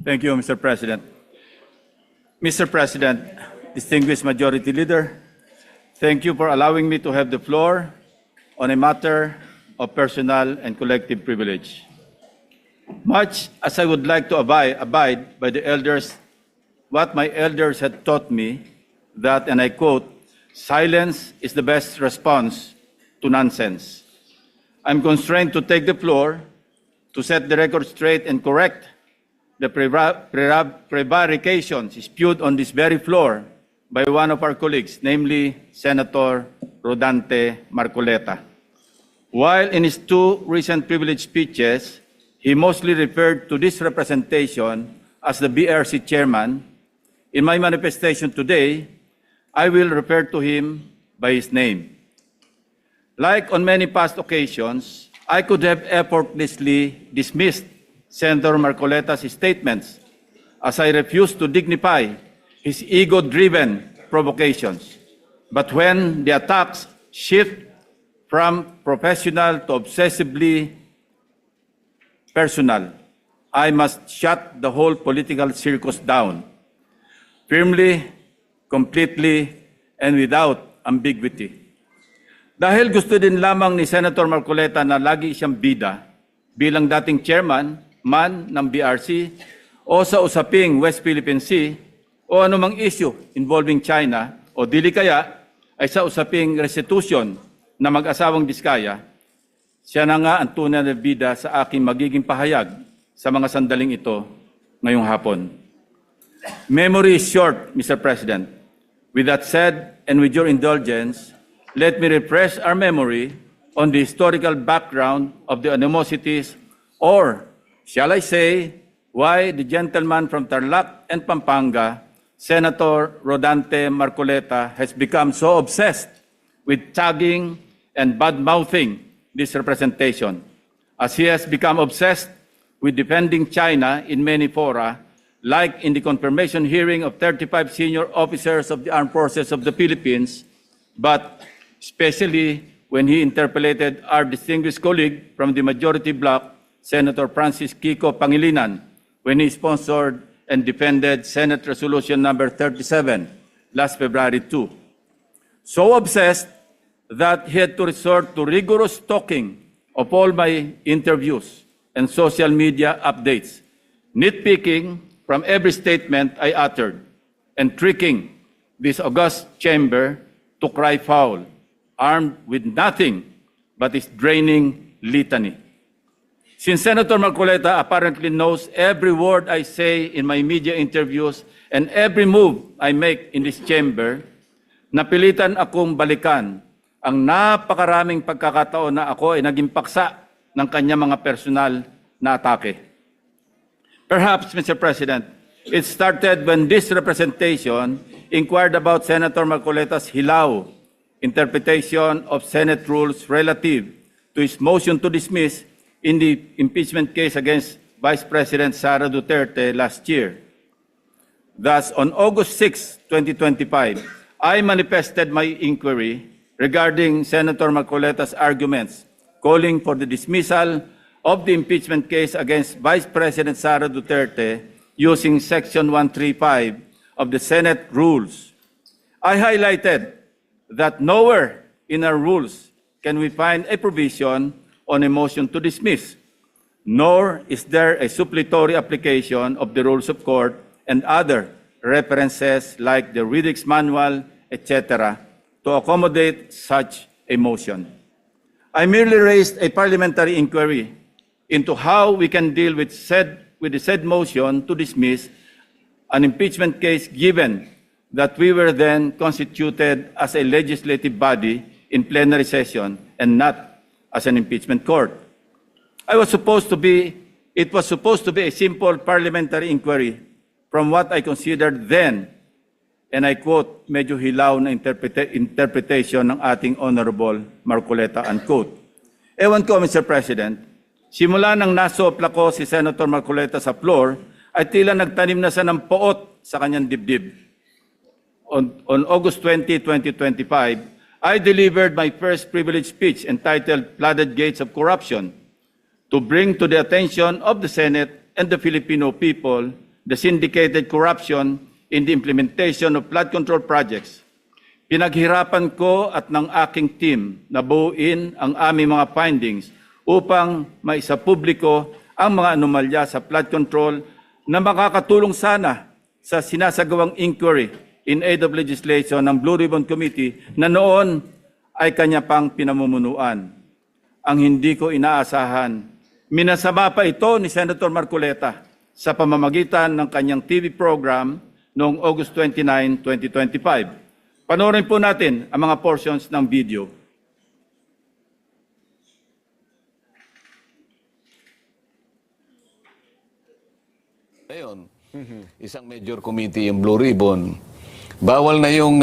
Thank you, Mr. President. Mr. President, distinguished Majority Leader, thank you for allowing me to have the floor on a matter of personal and collective privilege. Much as I would like to abide by the elders, what my elders had taught me, that, and I quote, silence is the best response to nonsense. I'm constrained to take the floor to set the record straight and correct the prevarications spewed on this very floor by one of our colleagues, namely Senator Rodante Marcoleta. While in his two recent privilege speeches, he mostly referred to this representation as the BRC chairman, in my manifestation today, I will refer to him by his name. Like on many past occasions, I could have effortlessly dismissed Senator Marcoleta's statements as I refuse to dignify his ego-driven provocations. But when the attacks shift from professional to obsessively personal, I must shut the whole political circus down, firmly, completely, and without ambiguity. Dahil gusto din lamang ni Senator Marcoleta na lagi siyang bida bilang dating chairman man ng BRC o sa usaping West Philippine Sea o anumang issue involving China o dili kaya ay sa usaping restitution na mag-asawang Diskaya, siya na nga ang tunay na bida sa aking magiging pahayag sa mga sandaling ito ngayong hapon. Memory is short, Mr. President. With that said, and with your indulgence, let me refresh our memory on the historical background of the animosities, or shall I say, why the gentleman from Tarlac and Pampanga, Senator Rodante Marcoleta, has become so obsessed with tagging and bad-mouthing this representation, as he has become obsessed with defending China in many fora, like in the confirmation hearing of 35 senior officers of the Armed Forces of the Philippines, but especially when he interpolated our distinguished colleague from the majority bloc, Senator Francis Kiko Pangilinan, when he sponsored and defended Senate Resolution number 37 last February 2. So obsessed that he had to resort to rigorous stalking of all my interviews and social media updates, nitpicking from every statement I uttered, and tricking this august chamber to cry foul, armed with nothing but his draining litany. Since Senator Marcoleta apparently knows every word I say in my media interviews and every move I make in this chamber, napilitan akong balikan ang napakaraming pagkakataon na ako ay naging paksa ng kanyang mga personal na atake. Perhaps, Mr. President, it started when this representation inquired about Senator Marcoleta's hilaw interpretation of Senate rules relative to his motion to dismiss in the impeachment case against Vice President Sara Duterte last year. Thus, on August 6, 2025, I manifested my inquiry regarding Senator Marcoleta's arguments, calling for the dismissal of the impeachment case against Vice President Sara Duterte using Section 135 of the Senate rules. I highlighted that nowhere in our rules can we find a provision on a motion to dismiss, nor is there a suppletory application of the rules of court and other references like the Riddick's Manual, etc., to accommodate such a motion. I merely raised a parliamentary inquiry into how we can deal with the said motion to dismiss an impeachment case, given that we were then constituted as a legislative body in plenary session and not as an impeachment court. It was supposed to be a simple parliamentary inquiry from what I considered then, and I quote, medyo hilaw na interpretation ng ating Honorable Marcoleta, unquote. Ewan ko, Mr. President, simula nang nasopla ko si Senator Marcoleta sa floor, ay tila nagtanim na siya ng poot sa kanyang dibdib. On August 20, 2025, I delivered my first privilege speech entitled Flooded Gates of Corruption to bring to the attention of the Senate and the Filipino people the syndicated corruption in the implementation of flood control projects. Pinaghirapan ko at ng aking team na buuin ang aming mga findings upang maisapubliko ang mga anomalya sa flood control na makakatulong sana sa sinasagawang inquiry in aid of legislation ng Blue Ribbon Committee na noon ay kanya pang pinamumunuan. Ang hindi ko inaasahan, minasama pa ito ni Senator Marcoleta sa pamamagitan ng kanyang TV program noong August 29, 2025. Panoorin po natin ang mga portions ng video. Ngayon, isang major committee yung Blue Ribbon, bawal na yung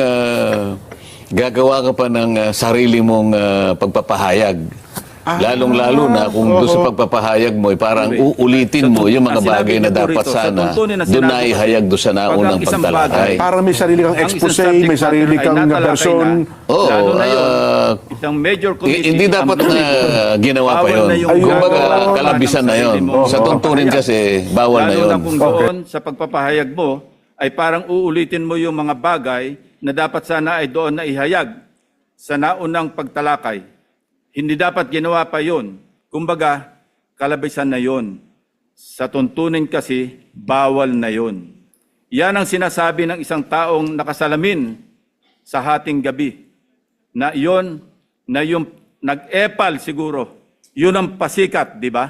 gagawa ka pa ng sarili mong pagpapahayag. Lalong-lalo na kung doon sa pagpapahayag mo, parang uulitin mo yung mga bagay na dapat sana doon na ihayag doon sa naunang pagtalakay. Parang may sarili kang expose, may sarili kang person. Oo, isang major committee, hindi dapat na ginawa pa yun. Kumbaga, kalabisan na yun. Sa tuntunin kasi, bawal na yun. Lalo na kung doon sa pagpapahayag mo, ay parang uulitin mo yung mga bagay na dapat sana ay doon na ihayag sa naunang pagtalakay. Hindi dapat ginawa pa yun. Kumbaga, kalabisan na yun. Sa tuntunin kasi, bawal na yun. Yan ang sinasabi ng isang taong nakasalamin sa hating gabi. Na yung nag-epal siguro, yun ang pasikat, di ba?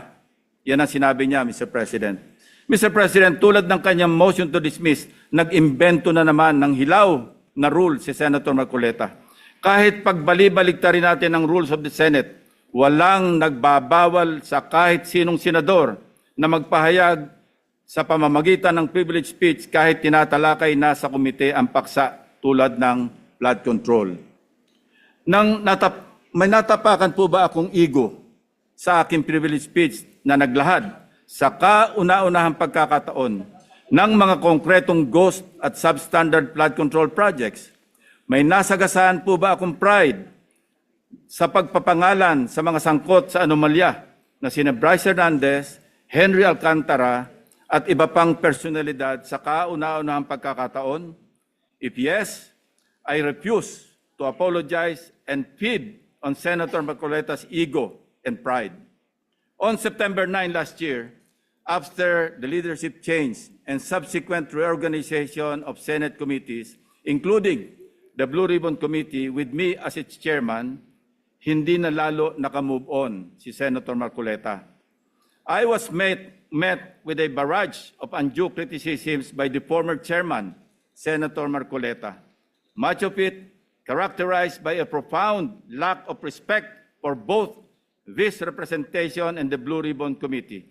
Yan ang sinabi niya, Mr. President. Mr. President, tulad ng kanyang motion to dismiss, nag-imbento na naman ng hilaw na rule si Senator Marcoleta. Kahit pagbali-baligtarin natin ang rules of the Senate, walang nagbabawal sa kahit sinong senador na magpahayag sa pamamagitan ng privilege speech kahit tinatalakay na sa komite ang paksa tulad ng flood control. May natapakan po ba akong ego sa aking privilege speech na naglahad sa kauna-unahang pagkakataon ng mga konkretong ghost at substandard flood control projects? May nasagasaan po ba akong pride sa pagpapangalan sa mga sangkot sa anomalya na sina Bryce Hernandez, Henry Alcantara at iba pang personalidad sa kauna-unahang pagkakataon? If yes, I refuse to apologize and feed on Senator Marcoleta's ego and pride. On September 9 last year, after the leadership change and subsequent reorganization of Senate committees, including the Blue Ribbon Committee with me as its chairman, hindi na lalo nakamove on si Senator Marcoleta. I was met with a barrage of undue criticisms by the former chairman, Senator Marcoleta. Much of it characterized by a profound lack of respect for both this representation and the Blue Ribbon Committee.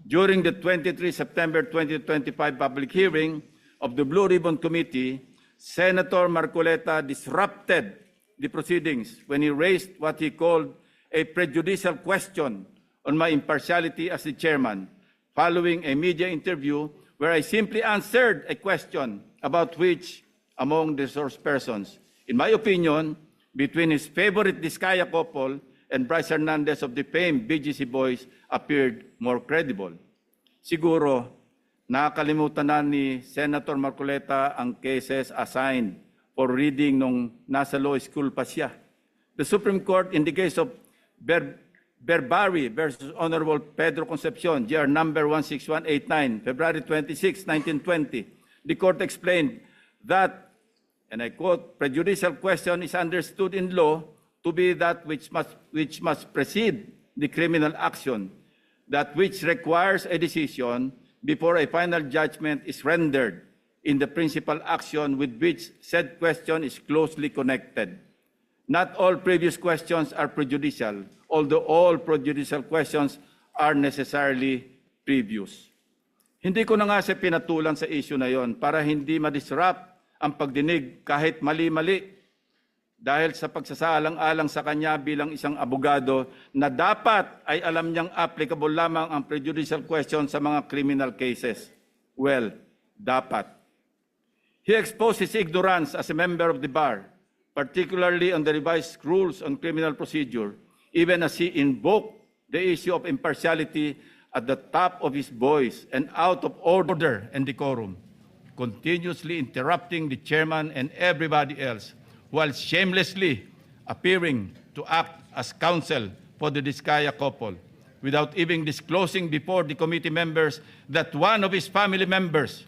During the 23 September 2025 public hearing of the Blue Ribbon Committee, Senator Marcoleta disrupted the proceedings when he raised what he called a prejudicial question on my impartiality as the chairman, following a media interview where I simply answered a question about which among the source persons, in my opinion, between his favorite Diskaya couple and Bryce Hernandez of the famed BGC Boys appeared more credible. Siguro, nakakalimutan na ni Senator Marcoleta ang cases assigned for reading nung nasa law school pa siya. The Supreme Court in the case of Berbari versus Honorable Pedro Concepcion, GR number 16189, February 26, 1920, the court explained that, and I quote, prejudicial question is understood in law to be that which must precede the criminal action, that which requires a decision before a final judgment is rendered in the principal action with which said question is closely connected. Not all previous questions are prejudicial, although all prejudicial questions are necessarily previous. Hindi ko na nga siya pinatulan sa issue na yon para hindi ma-disrupt ang pagdinig kahit mali-mali dahil sa pagsasaalang-alang sa kanya bilang isang abogado na dapat ay alam niyang applicable lamang ang prejudicial question sa mga criminal cases. Well, dapat. He exposed his ignorance as a member of the bar, particularly on the revised rules on criminal procedure, even as he invoked the issue of impartiality at the top of his voice and out of order and decorum, continuously interrupting the chairman and everybody else, while shamelessly appearing to act as counsel for the Diskaya couple, without even disclosing before the committee members that one of his family members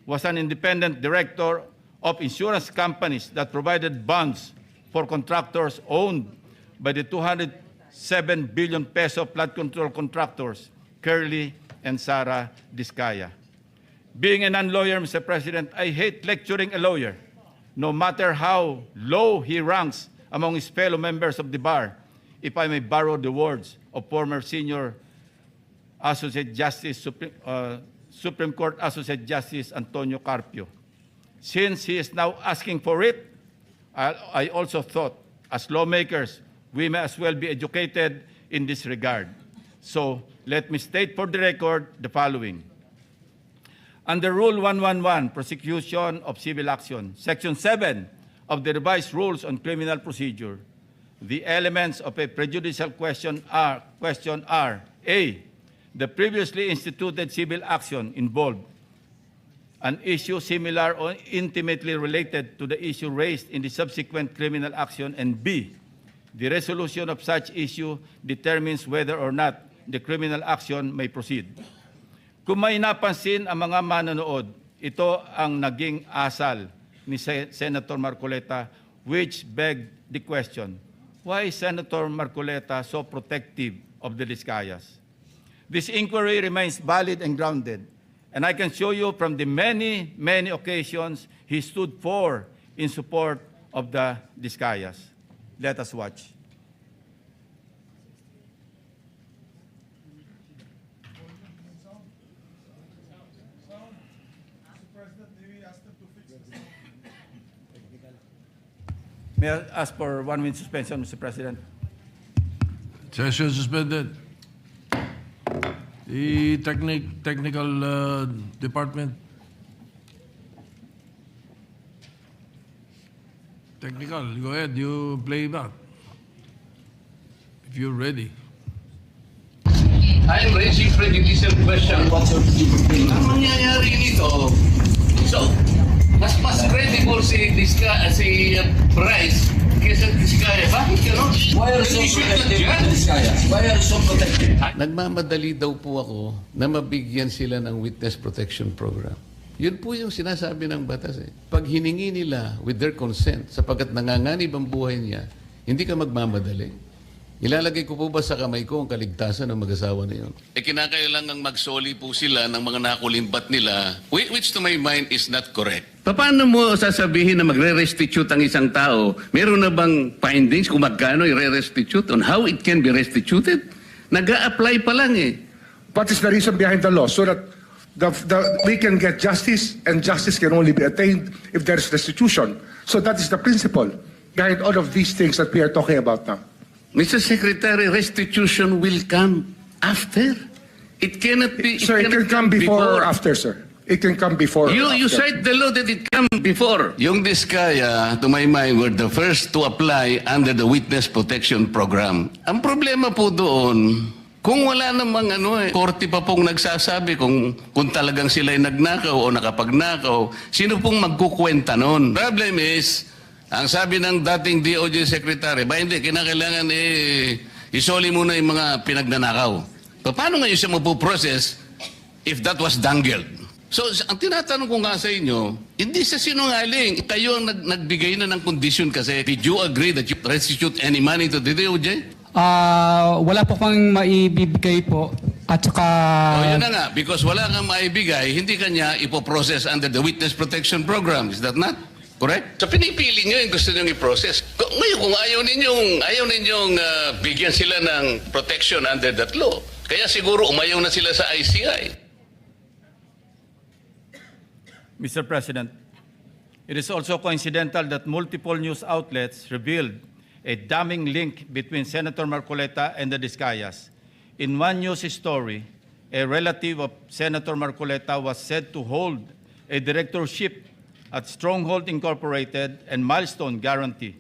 was an independent director of insurance companies that provided bonds for contractors owned by the 207 billion peso flood control contractors, Curly and Sara Diskaya. Being a non-lawyer, Mr. President, I hate lecturing a lawyer, no matter how low he ranks among his fellow members of the bar, if I may borrow the words of former senior Associate Justice, Supreme Court Associate Justice Antonio Carpio. Since he is now asking for it, I also thought, as lawmakers, we may as well be educated in this regard. So let me state for the record the following. Under Rule 111, Prosecution of Civil Action, Section 7 of the Revised Rules on Criminal Procedure, the elements of a prejudicial question are, A, the previously instituted civil action involved an issue similar or intimately related to the issue raised in the subsequent criminal action, and B, the resolution of such issue determines whether or not the criminal action may proceed. Kung may napansin ang mga manonood, ito ang naging asal ni Senator Marcoleta, which begged the question, why is Senator Marcoleta so protective of the Diskayas? This inquiry remains valid and grounded, and I can show you from the many, many occasions he stood for in support of the Diskayas. Let us watch. May I ask for 1 minute suspension, Mr. President? Session suspended. The technical department. Technical, go ahead. You play back. If you're ready. I'm raising prejudicial question. Ang mangyayari nito, so, mas credible si Bryce kaysa Diskaya. Bakit gano'n? Why are you so protective of the Diskaya? Why are you so protective? Nagmamadali daw po ako na mabigyan sila ng witness protection program. Yun po yung sinasabi ng batas eh. Pag hiningi nila with their consent, sapagkat nanganganib ang buhay niya, hindi ka magmamadali. Ilalagay ko po ba sa kamay ko ang kaligtasan ng mag-asawa na yun? Kinakailangang magsoli po sila ng mga nakulimbat nila, which to my mind is not correct. Paano mo sasabihin na magre-restitute ang isang tao? Meron na bang findings kung magkano i-restitute on how it can be restituted? Nag-a-apply pa lang eh. What is the reason behind the law? So that we can get justice, and justice can only be attained if there is restitution. So that is the principle behind all of these things that we are talking about now. Mr. Secretary, restitution will come after. It cannot be... Sir, it can come before or after, sir. It can come before or You after. cite the law that it come before. Yung Diskaya, to my mind, were the first to apply under the Witness Protection Program. Ang problema po doon, kung wala namang korte pa pong nagsasabi kung talagang sila ay nagnakaw o nakapagnakaw, sino pong magkukwenta noon? Problem is, ang sabi ng dating DOJ Secretary, ba hindi, kinakailangan isoli muna yung mga pinagnanakaw. So, paano ngayon siya mapuprocess if that was dangled? So, ang tinatanong ko nga sa inyo, hindi sa sinungaling. Kayo ang nagbigay na ng condition kasi. Did you agree that you restitute any money to the DOJ? Wala po kang maibibigay po. At saka... Yun na nga, because wala kang maibigay, hindi kanya ipoprocess under the Witness Protection Program. Is that not correct? So pinipili nyo yung gusto nyo i-process. Ngayon, kung ayaw ninyong bigyan sila ng protection under that law, kaya siguro umayaw na sila sa ICI. Mr. President, it is also coincidental that multiple news outlets revealed a damning link between Senator Marcoleta and the Diskayas. In one news story, a relative of Senator Marcoleta was said to hold a directorship at Stronghold Incorporated and Milestone Guarantee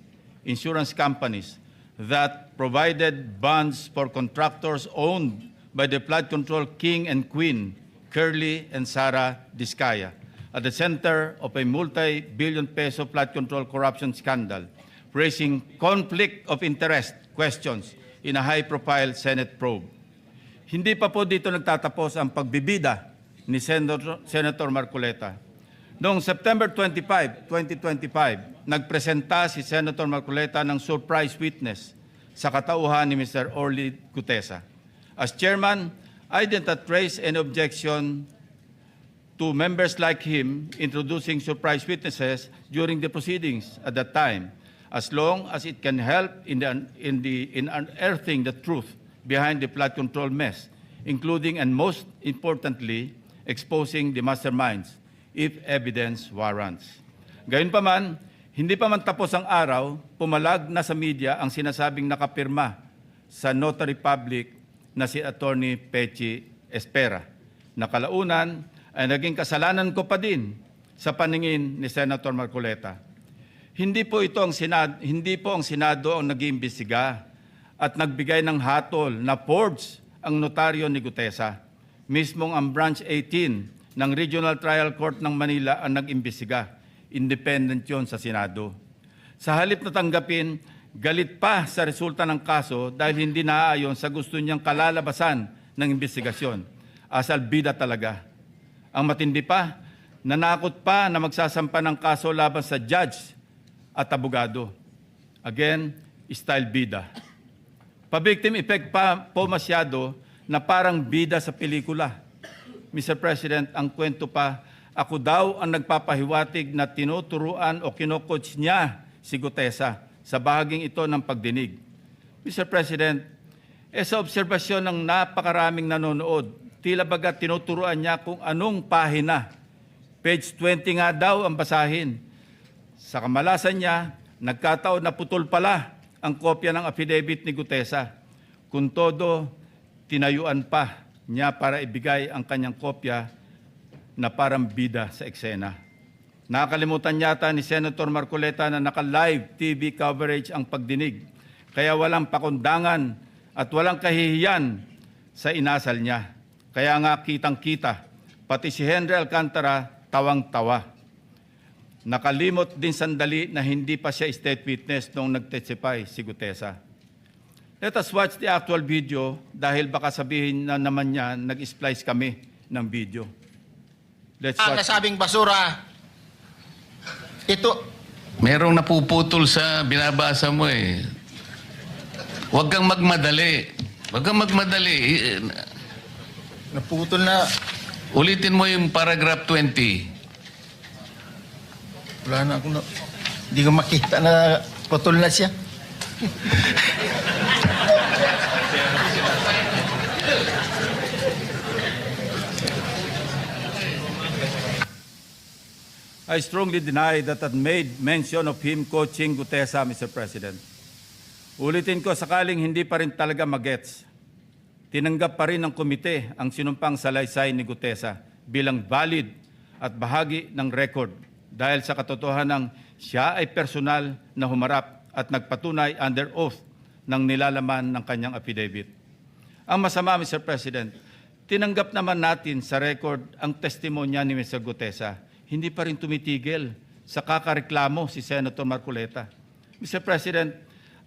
insurance companies that provided bonds for contractors owned by the flood control king and queen, Curly and Sara Diskaya, at the center of a multi-billion peso flood control corruption scandal, raising conflict of interest questions in a high-profile Senate probe. Hindi pa po dito nagtatapos ang pagbibida ni Senator Marcoleta. Noong September 25, 2025, nagpresenta si Senator Marcoleta ng surprise witness sa katauhan ni Mr. Orly Gutesa. As chairman, I did not raise any objection to members like him introducing surprise witnesses during the proceedings at that time, as long as it can help in unearthing the truth behind the flood control mess, including and most importantly, exposing the masterminds if evidence warrants. Gayunpaman, hindi pa man tapos ang araw, pumalag na sa media ang sinasabing nakapirma sa notary public na si Attorney Pechi Espera. Nakalaunan ay naging kasalanan ko pa din sa paningin ni Senator Marcoleta. Hindi po ang Senado ang nag-iimbestiga at nagbigay ng hatol na forged ang notaryo ni Gutesa. Mismong ang Branch 18 ng Regional Trial Court ng Manila ang nag-imbestiga. Independent yon sa Senado. Sa halip na tanggapin, galit pa sa resulta ng kaso dahil hindi naaayon sa gusto niyang kalalabasan ng imbestigasyon. Asal bida talaga. Ang matindi pa, nanakot pa na magsasampa ng kaso laban sa judge at abogado. Again, style bida. Pa-victim effect pa po masyado na parang bida sa pelikula. Mr. President, ang kwento pa, ako daw ang nagpapahiwatig na tinuturuan o kinocoach niya si Gutesa sa bahaging ito ng pagdinig. Mr. President, sa obserbasyon ng napakaraming nanonood, tila baga tinuturuan niya kung anong pahina. Page 20 nga daw ang basahin. Sa kamalasan niya, nagkataon na putol pala ang kopya ng affidavit ni Gutesa. Kung todo, tinayuan pa niya para ibigay ang kanyang kopya na parang bida sa eksena. Nakakalimutan yata ni Senator Marcoleta na naka-live TV coverage ang pagdinig, kaya walang pakundangan at walang kahihiyan sa inasal niya. Kaya nga kitang-kita, pati si Henry Alcantara tawang-tawa. Nakalimot din sandali na hindi pa siya state witness nung nag-testify si Gutesa. Let us watch the actual video dahil baka sabihin na naman niya nag-splice kami ng video. Let's watch. Nasabing basura, ito, Merong napuputol sa binabasa mo eh. Huwag kang magmadali. Huwag kang magmadali. naputol na, Ulitin mo yung paragraph 20. wala na akong, hindi ko makita na putol na siya. I strongly deny that I made mention of him coaching Gutesa, Mr. President. Ulitin ko, sakaling hindi pa rin talaga magets, tinanggap pa rin ng komite ang sinumpang salaysay ni Gutesa bilang valid at bahagi ng record dahil sa katotohanan siya ay personal na humarap at nagpatunay under oath ng nilalaman ng kanyang affidavit. Ang masama, Mr. President, tinanggap naman natin sa record ang testimonya ni Mr. Gutesa. Hindi pa rin tumitigil sa kakareklamo si Senator Marcoleta. Mr. President,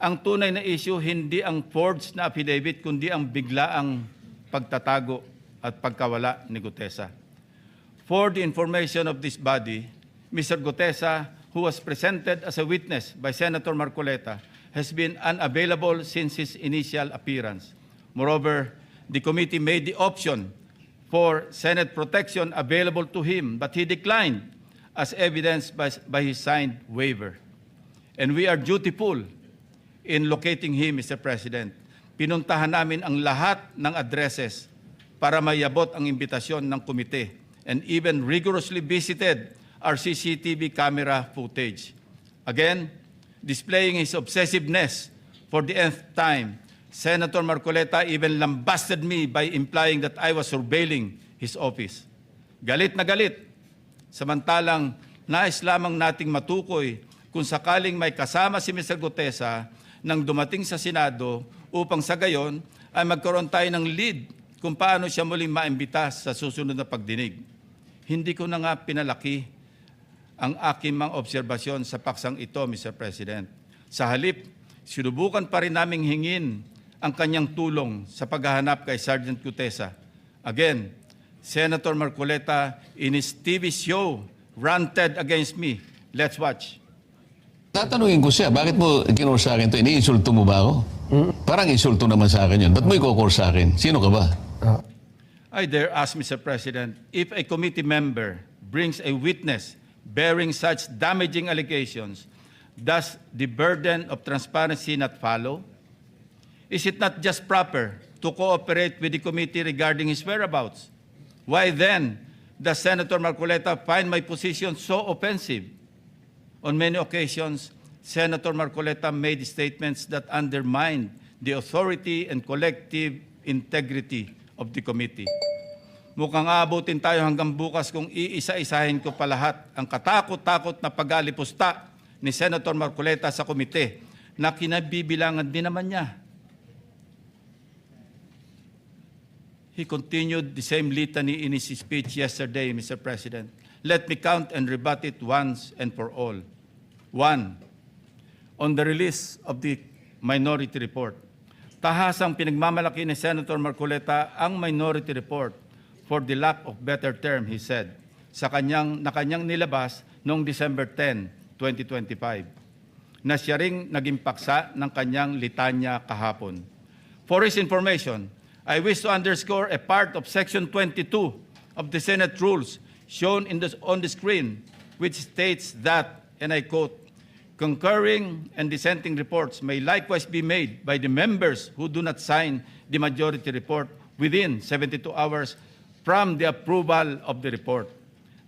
ang tunay na issue hindi ang forged na affidavit kundi ang biglaang pagtatago at pagkawala ni Gutesa. For the information of this body, Mr. Gutesa, who was presented as a witness by Senator Marcoleta, has been unavailable since his initial appearance. Moreover, the committee made the option for Senate protection available to him, but he declined as evidenced by his signed waiver. And we are dutiful in locating him, Mr. President. Pinuntahan namin ang lahat ng addresses para mayabot ang imbitasyon ng komite and even rigorously visited our CCTV camera footage. Again, displaying his obsessiveness for the nth time, Senator Marcoleta even lambasted me by implying that I was surveilling his office. Galit na galit. Samantalang nais lamang nating matukoy kung sakaling may kasama si Mr. Gutesa nang dumating sa Senado upang sa gayon ay magkaroon tayo ng lead kung paano siya muling maimbita sa susunod na pagdinig. Hindi ko na nga pinalaki ang aking mga obserbasyon sa paksang ito, Mr. President. Sa halip, sinubukan pa rin naming hingin ang kanyang tulong sa paghahanap kay Sergeant Gutesa. Again, Senator Marcoleta in his TV show ranted against me. Let's watch. Tatanungin ko siya, bakit mo kinur sa akin ito? Iniinsulto mo ba ako? Parang insulto naman sa akin yun. Ba't mo ikukor sa akin? Sino ka ba? I dare ask, Mr. President, if a committee member brings a witness bearing such damaging allegations, does the burden of transparency not follow? Is it not just proper to cooperate with the committee regarding his whereabouts? Why then does Senator Marcoleta find my position so offensive? On many occasions, Senator Marcoleta made statements that undermined the authority and collective integrity of the committee. Mukhang aabutin tayo hanggang bukas kung iisa-isahin ko pa lahat ang katakot-takot na pag-alipusta ni Senator Marcoleta sa komite na kinabibilangan din naman niya. He continued the same litany in his speech yesterday, Mr. President. Let me count and rebut it once and for all. 1. On the release of the minority report. Tahasang pinagmamalaki ni Senator Marcoleta ang minority report for the lack of better term, he said, na kanyang nilabas noong December 10, 2025, na siya ring naging paksa ng kanyang litanya kahapon. For his information, I wish to underscore a part of Section 22 of the Senate Rules shown on the screen, which states that, and I quote, concurring and dissenting reports may likewise be made by the members who do not sign the majority report within 72 hours from the approval of the report.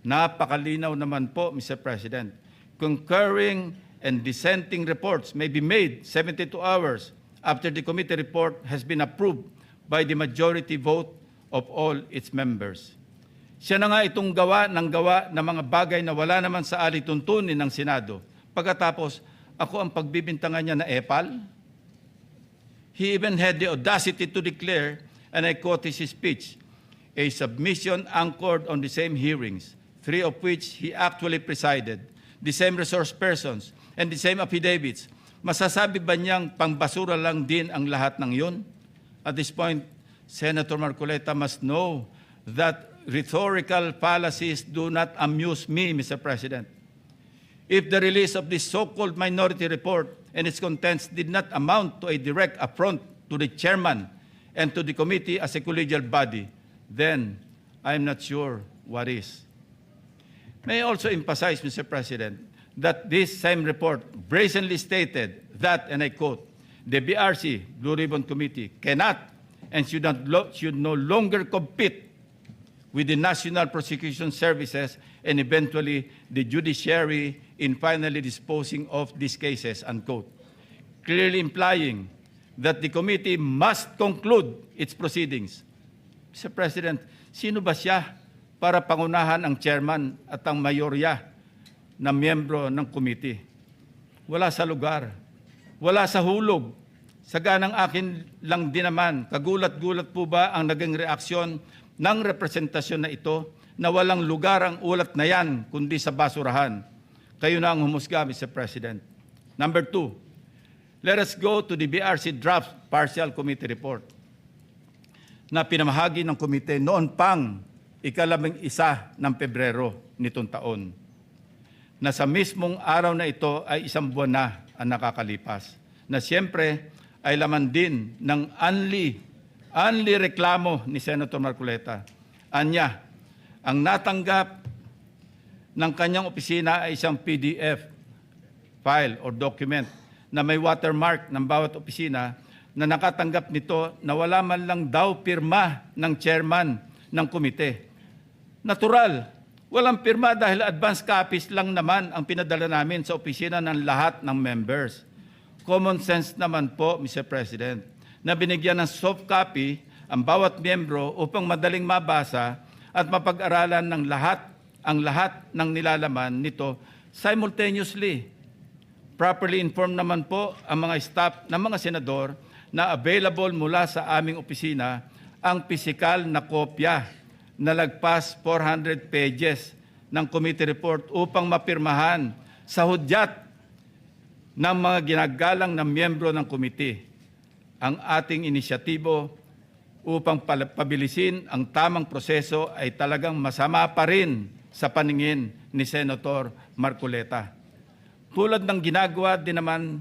Napakalinaw naman po, Mr. President. Concurring and dissenting reports may be made 72 hours after the committee report has been approved by the majority vote of all its members. Siya na nga itong gawa ng mga bagay na wala naman sa alituntunin ng Senado. Pagkatapos, ako ang pagbibintangan niya na epal. He even had the audacity to declare, and I quote his speech, a submission anchored on the same hearings, 3 of which he actually presided, the same resource persons, and the same affidavits. Masasabi ba niyang pangbasura lang din ang lahat ng yun? At this point, Senator Marcoleta must know that rhetorical fallacies do not amuse me, Mr. President. If the release of this so-called minority report and its contents did not amount to a direct affront to the chairman and to the committee as a collegial body, then I'm not sure what is. May I also emphasize, Mr. President, that this same report brazenly stated that, and I quote, the BRC, Blue Ribbon Committee, cannot and should no longer compete with the National Prosecution Services and eventually the judiciary in finally disposing of these cases, unquote. Clearly implying that the committee must conclude its proceedings. Mr. President, sino ba siya para pangunahan ang chairman at ang mayorya na miyembro ng committee? Wala sa lugar, wala sa hulog. Saganang akin lang din naman, kagulat-gulat po ba ang naging reaksyon ng representasyon na ito na walang lugar ang ulat na yan kundi sa basurahan? Kayo na ang humusga, Mr. President. Number 2, let us go to the BRC draft partial committee report na pinamahagi ng komite noon pang ika-11 ng Pebrero nitong taon, na sa mismong araw na ito ay 1 buwan na ang nakakalipas, na siyempre ay laman din ng only reklamo ni Senator Marcoleta. Anya, ang natanggap ng kanyang opisina ay isang PDF file or document na may watermark ng bawat opisina na nakatanggap nito na wala man lang daw pirma ng chairman ng komite. Natural, walang pirma dahil advance copies lang naman ang pinadala namin sa opisina ng lahat ng members. Common sense naman po, Mr. President, na binigyan ng soft copy ang bawat miyembro upang madaling mabasa at mapag-aralan ng ang lahat ng nilalaman nito simultaneously. Properly informed naman po ang mga staff ng mga senador na available mula sa aming opisina ang pisikal na kopya na lagpas 400 pages ng committee report upang mapirmahan sa hudyat ng mga ginagalang na miyembro ng committee. Ang ating inisyatibo upang pabilisin ang tamang proseso ay talagang masama pa rin sa paningin ni Senator Marcoleta. Tulad ng ginagawa din naman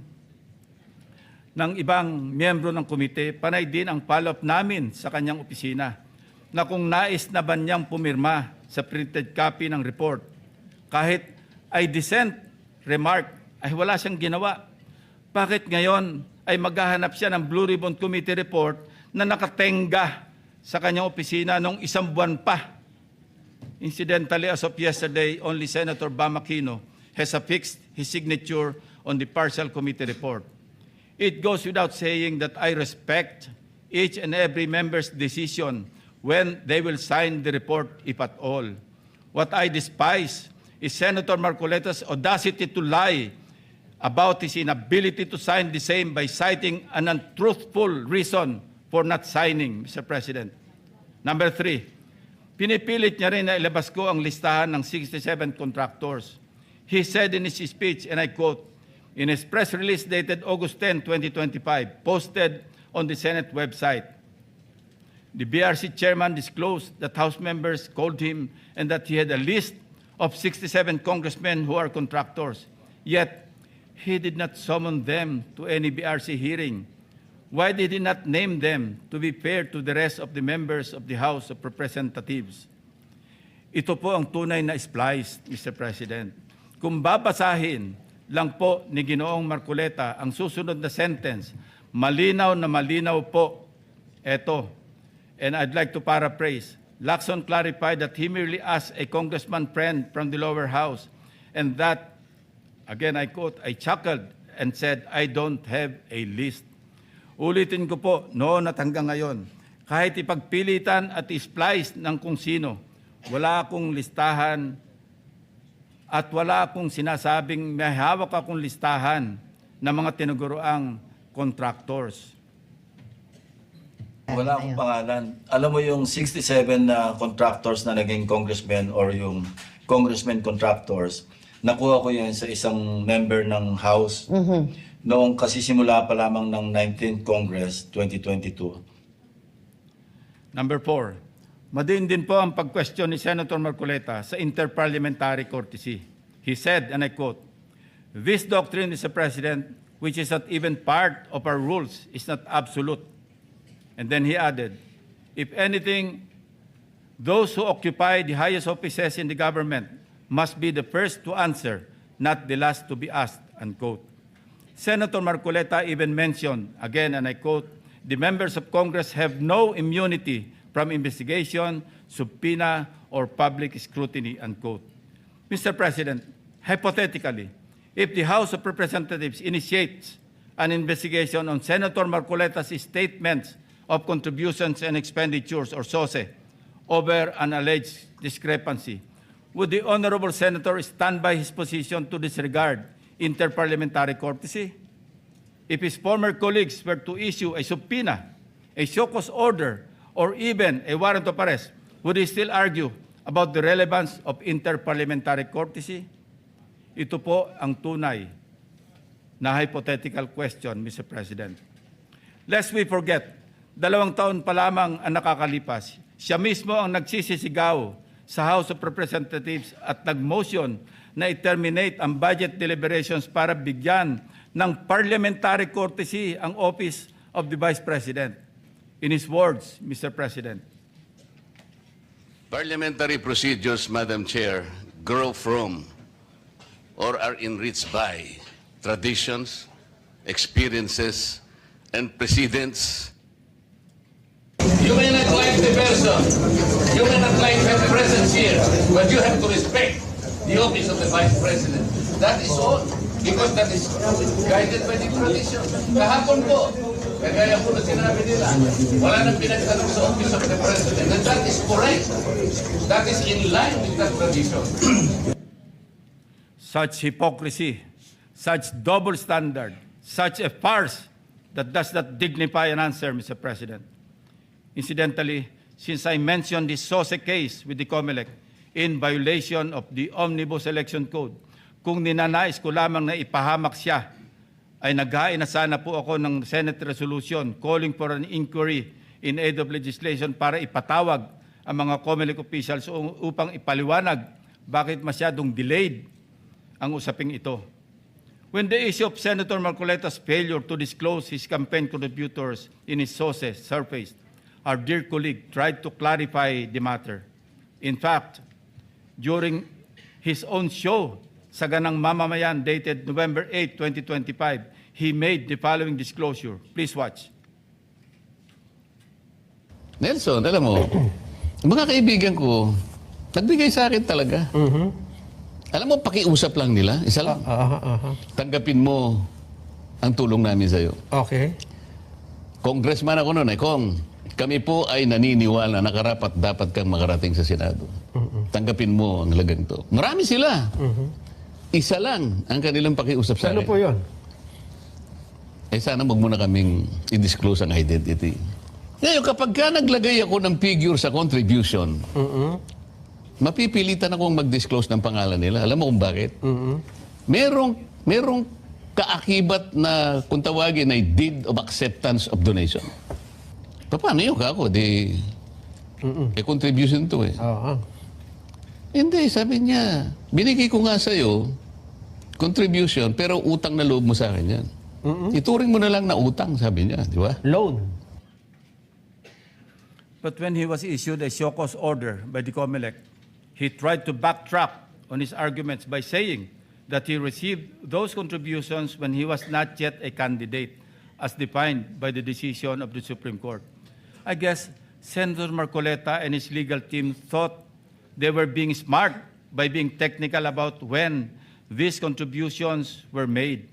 ng ibang miyembro ng komite, panay din ang follow-up namin sa kanyang opisina na kung nais na ba niyang pumirma sa printed copy ng report. Kahit ay dissent remark ay wala siyang ginawa. Bakit ngayon ay maghahanap siya ng Blue Ribbon Committee report na nakatenga sa kanyang opisina nung 1 buwan pa? Incidentally, as of yesterday, only Senator Bam Aquino has affixed his signature on the partial committee report. It goes without saying that I respect each and every member's decision when they will sign the report, if at all. What I despise is Senator Marcoleta's audacity to lie about his inability to sign the same by citing an untruthful reason for not signing, Mr. President. Number 3, pinipilit niya rin na ilabas ko ang listahan ng 67 contractors. He said in his speech, and I quote, in his press release dated August 10, 2025, posted on the Senate website, the BRC chairman disclosed that House members called him and that he had a list of 67 congressmen who are contractors. Yet, he did not summon them to any BRC hearing. Why did he not name them to be fair to the rest of the members of the House of Representatives? Ito po ang tunay na splice, Mr. President. Kung babasahin lang po ni Ginoong Marcoleta ang susunod na sentence, malinaw na malinaw po ito. And I'd like to paraphrase. Lacson clarified that he merely asked a congressman friend from the lower house and that, again I quote, I chuckled and said, I don't have a list. Ulitin ko po, noon at hanggang ngayon, kahit ipagpilitan at isplice ng kung sino, wala akong listahan at wala akong sinasabing may hawak akong listahan ng mga tinuguroang contractors. Wala akong pangalan. Alam mo yung 67 na contractors na naging congressmen or yung congressmen contractors, nakuha ko yan sa isang member ng House noong kasisimula pa lamang ng 19th Congress, 2022. Number 4, madiin din po ang pag-question ni Senator Marcoleta sa interparliamentary courtesy. He said, and I quote, this doctrine, Mr. President, which is not even part of our rules, is not absolute. And then he added, if anything, those who occupy the highest offices in the government must be the first to answer, not the last to be asked, unquote. Senator Marcoleta even mentioned, again, and I quote, the members of Congress have no immunity from investigation, subpoena, or public scrutiny, unquote. Mr. President, hypothetically, if the House of Representatives initiates an investigation on Senator Marcoleta's statements of contributions and expenditures, or SOSE, over an alleged discrepancy, would the Honorable Senator stand by his position to disregard interparliamentary courtesy? If his former colleagues were to issue a subpoena, a show cause order, or even a warrant of arrest, would he still argue about the relevance of interparliamentary courtesy? Ito po ang tunay na hypothetical question, Mr. President. Lest we forget, 2 taon pa lamang ang nakakalipas, siya mismo ang nagsisisigaw sa House of Representatives at nag-motion na i-terminate ang budget deliberations para bigyan ng parliamentary courtesy ang Office of the Vice President. In his words, Mr. President, Parliamentary procedures, Madam Chair, grow from or are enriched by traditions, experiences, and precedents. You may not like the person, you may not like her presence here, but you have to respect the office of the Vice President. That is all. Because that is guided by the tradition. Kahapon po, kagaya po na sinabi nila, wala nang pinagtanong sa office of the President. And that is correct. That is in line with that tradition. such hypocrisy, such double standard, such a farce that does not dignify an answer, Mr. President. Incidentally, since I mentioned the SOSE case with the COMELEC in violation of the Omnibus Election Code, kung ninanais ko lamang na ipahamak siya, ay naghain na sana po ako ng Senate resolution calling for an inquiry in aid of legislation para ipatawag ang mga COMELEC officials upang ipaliwanag bakit masyadong delayed ang usaping ito. When the issue of Senator Marcoleta's failure to disclose his campaign contributors in his sources surfaced, our dear colleague tried to clarify the matter. In fact, during his own show, Saganang Mamamayan, dated November 8, 2025, he made the following disclosure. Please watch. Nelson, alam mo, mga kaibigan ko, nagbigay sa akin talaga. Alam mo, pakiusap lang nila. Isa lang. Tanggapin mo ang tulong namin sa'yo. Okay. Congressman ako noon, Kong, kami po ay naniniwala na karapat dapat kang makarating sa Senado. Tanggapin mo ang lagang to. Marami sila. Isa lang ang kanilang pakiusap sa akin. Ano po yun? Eh sana wag mo na kaming i-disclose ang identity. Ngayon, kapag ka naglagay ako ng figure sa contribution, mapipilitan akong mag-disclose ng pangalan nila. Alam mo kung bakit? Merong kaakibat na, kung tawagin, ay deed of acceptance of donation. Paano yun ka ako? Contribution to eh. Hindi, sabi niya, binigay ko nga sa'yo, contribution, pero utang na loob mo sa akin yan. Ituring mo na lang na utang, sabi niya, di ba? Loan. But when he was issued a show cause order by the COMELEC, he tried to backtrack on his arguments by saying that he received those contributions when he was not yet a candidate, as defined by the decision of the Supreme Court. I guess Senator Marcoleta and his legal team thought they were being smart by being technical about when these contributions were made.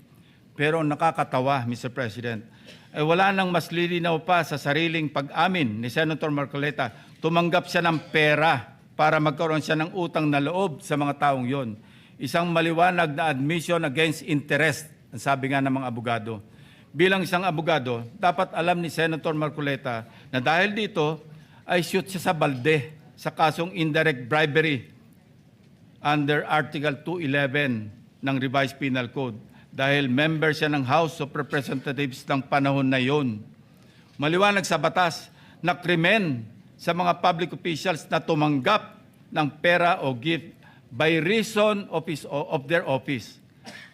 Pero nakakatawa, Mr. President, wala nang mas lilinaw pa sa sariling pag-amin ni Senator Marcoleta. Tumanggap siya ng pera para magkaroon siya ng utang na loob sa mga taong yon. Isang maliwanag na admission against interest, ang sabi nga ng mga abogado. Bilang isang abogado, dapat alam ni Senator Marcoleta na dahil dito ay shoot siya sa balde sa kasong indirect bribery under Article 211 ng Revised Penal Code dahil member siya ng House of Representatives ng panahon na yon. Maliwanag sa batas na krimen sa mga public officials na tumanggap ng pera o gift by reason of their office,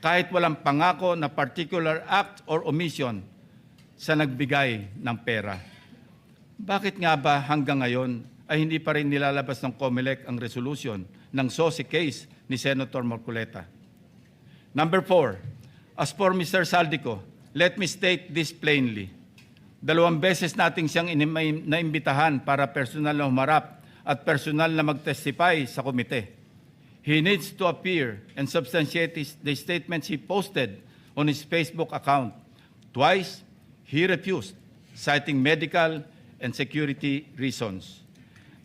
kahit walang pangako na particular act or omission sa nagbigay ng pera. Bakit nga ba hanggang ngayon ay hindi pa rin nilalabas ng COMELEC ang resolution ng SOSE case ni Senator Marcoleta? Number 4, as for Mr. Saldico, let me state this plainly. 2 beses nating siyang naimbitahan para personal na humarap at personal na mag-testify sa komite. He needs to appear and substantiate the statements he posted on his Facebook account. Twice, he refused, citing medical and security reasons.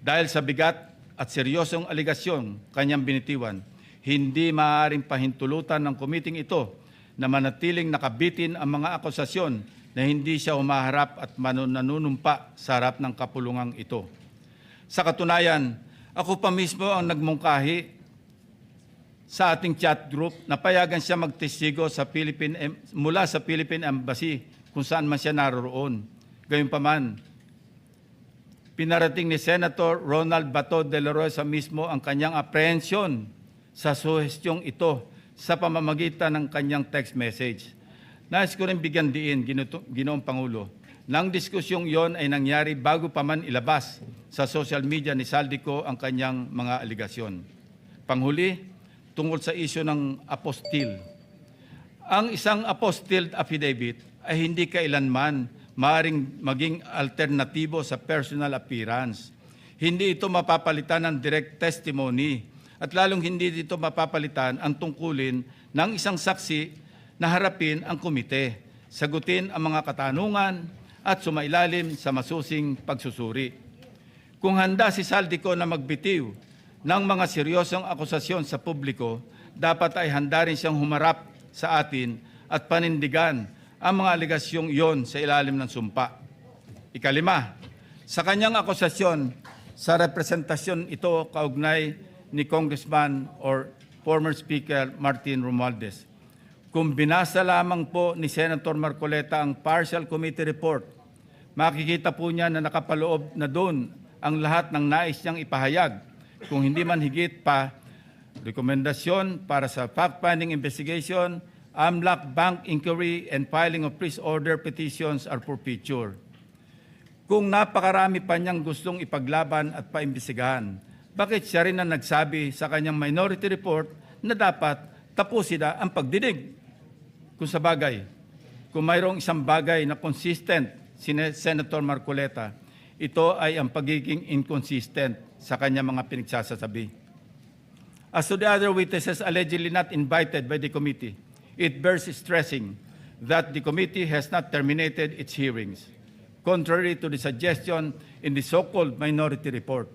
Dahil sa bigat at seryosong aligasyon kanyang binitiwan, hindi maaaring pahintulutan ng komiting ito na manatiling nakabitin ang mga akusasyon na hindi siya humaharap at nanunumpa sa harap ng kapulungang ito. Sa katunayan, ako pa mismo ang nagmungkahi sa ating chat group na payagan siya magtestigo sa mula sa Philippine Embassy kung saan man siya naroroon. Gayunpaman, pinarating ni Senator Ronald Bato de la Rosa mismo ang kanyang apprehension sa suhestyong ito sa pamamagitan ng kanyang text message. Nais ko rin bigyan diin, Ginoong Pangulo, nang diskusyong yon ay nangyari bago pa man ilabas sa social media ni Saldico ang kanyang mga aligasyon. Panghuli, tungkol sa isyu ng apostille. Ang isang apostille affidavit ay hindi kailanman maaaring maging alternatibo sa personal appearance. Hindi ito mapapalitan ng direct testimony at lalong hindi dito mapapalitan ang tungkulin ng isang saksi na harapin ang komite, sagutin ang mga katanungan at sumailalim sa masusing pagsusuri. Kung handa si Saldico na magbitiw ng mga seryosong akusasyon sa publiko, dapat ay handa rin siyang humarap sa atin at panindigan ang mga aligasyong iyon sa ilalim ng sumpa. Ikalima, Sa kanyang akusasyon sa representasyon ito kaugnay ni Congressman or former Speaker Martin Romualdez. Kung binasa lamang po ni Senator Marcoleta ang partial committee report, makikita po niya na nakapaloob na doon ang lahat ng nais niyang ipahayag. Kung hindi man higit pa, rekomendasyon para sa fact-finding investigation, AMLAC bank inquiry, and filing of freeze order petitions are for future. Kung napakarami pa niyang gustong ipaglaban at paimbestigahan, bakit siya rin ang nagsabi sa kanyang minority report na dapat tapusin na ang pagdinig? Kung sa bagay, kung mayroong isang bagay na consistent si Senator Marcoleta, ito ay ang pagiging inconsistent sa kanyang mga pinagsasasabi. As to the other witnesses allegedly not invited by the committee, it bears stressing that the committee has not terminated its hearings, contrary to the suggestion in the so-called minority report.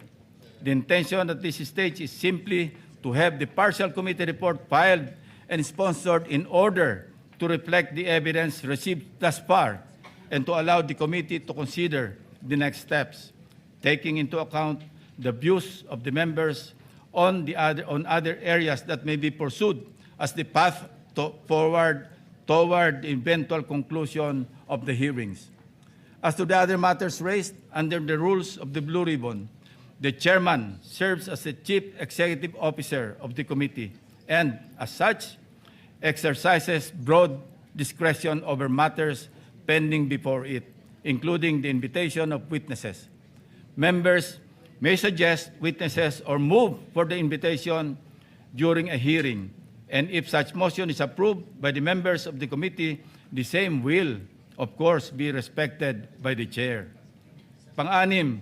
The intention at this stage is simply to have the partial committee report filed and sponsored in order to reflect the evidence received thus far and to allow the committee to consider the next steps, taking into account the views of the members on other areas that may be pursued as the path forward toward the eventual conclusion of the hearings. As to the other matters raised under the rules of the Blue Ribbon, the chairman serves as the chief executive officer of the committee and, as such, exercises broad discretion over matters pending before it, including the invitation of witnesses. Members may suggest witnesses or move for the invitation during a hearing, and if such motion is approved by the members of the committee, the same will, of course, be respected by the chair. Pang-anim,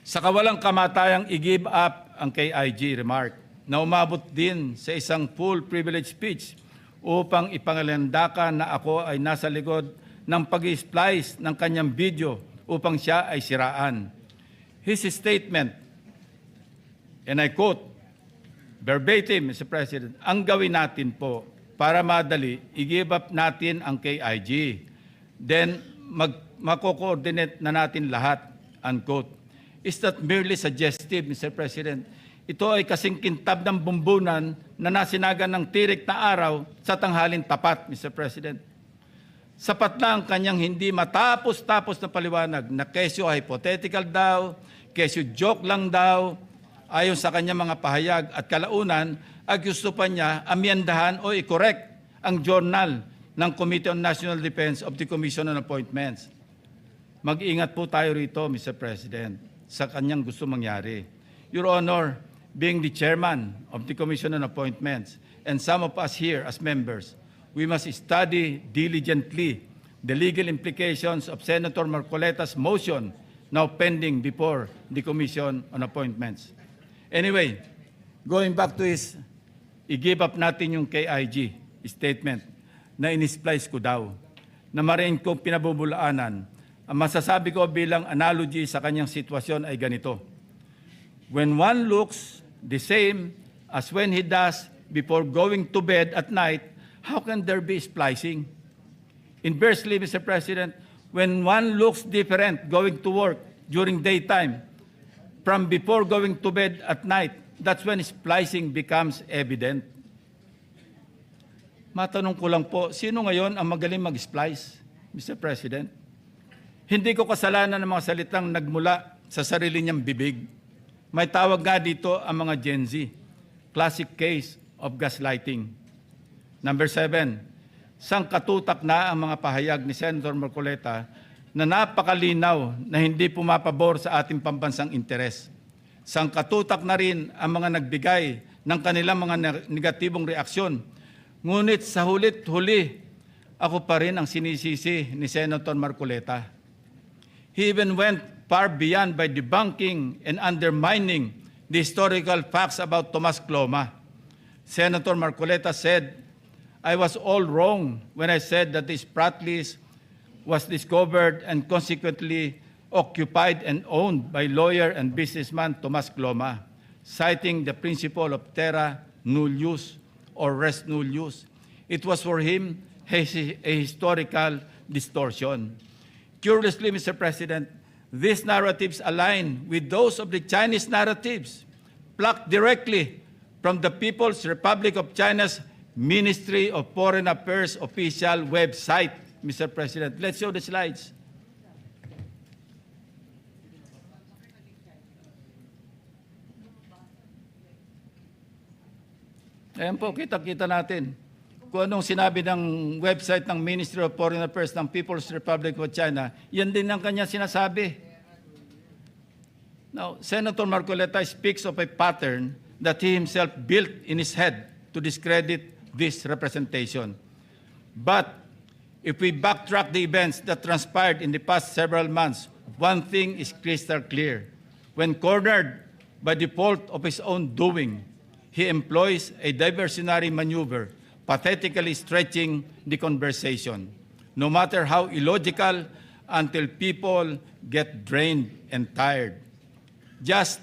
sa kawalang kamatayang i-give up ang KIG remark na umabot din sa isang full privilege speech upang ipangalandakan na ako ay nasa likod ng pag-splice ng kanyang video upang siya ay siraan. His statement, and I quote, verbatim, Mr. President, ang gawin natin po para madali, i-give up natin ang KIG. Then, mako-coordinate na natin lahat, unquote. Is that merely suggestive, Mr. President? Ito ay kasing kintab ng bumbunan na nasinagan ng tirik na araw sa tanghalin tapat, Mr. President. Sapat na ang kanyang hindi matapos-tapos na paliwanag na kesyo hypothetical daw, kesyo joke lang daw, ayon sa kanyang mga pahayag at kalaunan, ay gusto pa niya amyendahan o i-correct ang journal ng Committee on National Defense of the Commission on Appointments. Mag-ingat po tayo rito, Mr. President, sa kanyang gusto mangyari. Your Honor, being the chairman of the Commission on Appointments, and some of us here as members, we must study diligently the legal implications of Senator Marcoleta's motion now pending before the Commission on Appointments. Anyway, going back to his, i-give up natin yung KIG statement na in-splice ko daw, na marin kong pinabubulaanan. Ang masasabi ko bilang analogy sa kanyang sitwasyon ay ganito. When one looks the same as when he does before going to bed at night, how can there be splicing? Inversely, Mr. President, when one looks different going to work during daytime from before going to bed at night, that's when splicing becomes evident. Matanong ko lang po, sino ngayon ang magaling mag-splice, Mr. President? Hindi ko kasalanan ng mga salitang nagmula sa sarili niyang bibig. May tawag nga dito ang mga Gen Z, classic case of gaslighting. Number 7, sangkatutak na ang mga pahayag ni Senator Marcoleta na napakalinaw na hindi pumapabor sa ating pambansang interes. Sangkatutak na rin ang mga nagbigay ng kanilang mga negatibong reaksyon. Ngunit sa hulit-huli, ako pa rin ang sinisisi ni Senator Marcoleta. He even went far beyond by debunking and undermining the historical facts about Tomas Cloma. Senator Marcoleta said, I was all wrong when I said that this Pratt list was discovered and consequently occupied and owned by lawyer and businessman Tomas Cloma, citing the principle of terra nullius or res nullius. It was for him a historical distortion. Curiously, Mr. President, these narratives align with those of the Chinese narratives, plucked directly from the People's Republic of China's Ministry of Foreign Affairs official website, Mr. President. Let's show the slides. Ayan po, kita-kita natin kung anong sinabi ng website ng Ministry of Foreign Affairs ng People's Republic of China. Yan din ang kanya sinasabi. Now, Senator Marcoleta speaks of a pattern that he himself built in his head to discredit this representation. But if we backtrack the events that transpired in the past several months, one thing is crystal clear. When cornered by the fault of his own doing, he employs a diversionary maneuver, pathetically stretching the conversation, no matter how illogical, until people get drained and tired. Just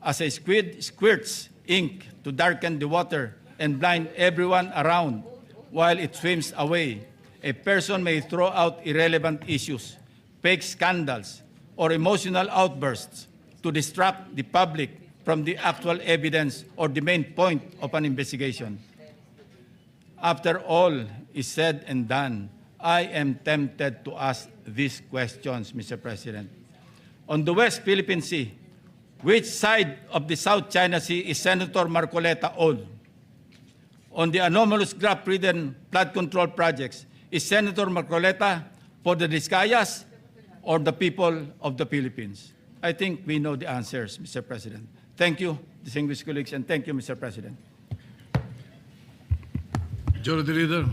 as a squid squirts ink to darken the water and blind everyone around while it swims away, a person may throw out irrelevant issues, fake scandals, or emotional outbursts to distract the public from the actual evidence or the main point of an investigation. After all is said and done, I am tempted to ask these questions, Mr. President. On the West Philippine Sea, which side of the South China Sea is Senator Marcoleta on? On the anomalous graft-ridden flood control projects, is Senator Marcoleta for the Discayas or the people of the Philippines? I think we know the answers, Mr. President. Thank you, distinguished colleagues, and thank you, Mr. President. Majority Leader.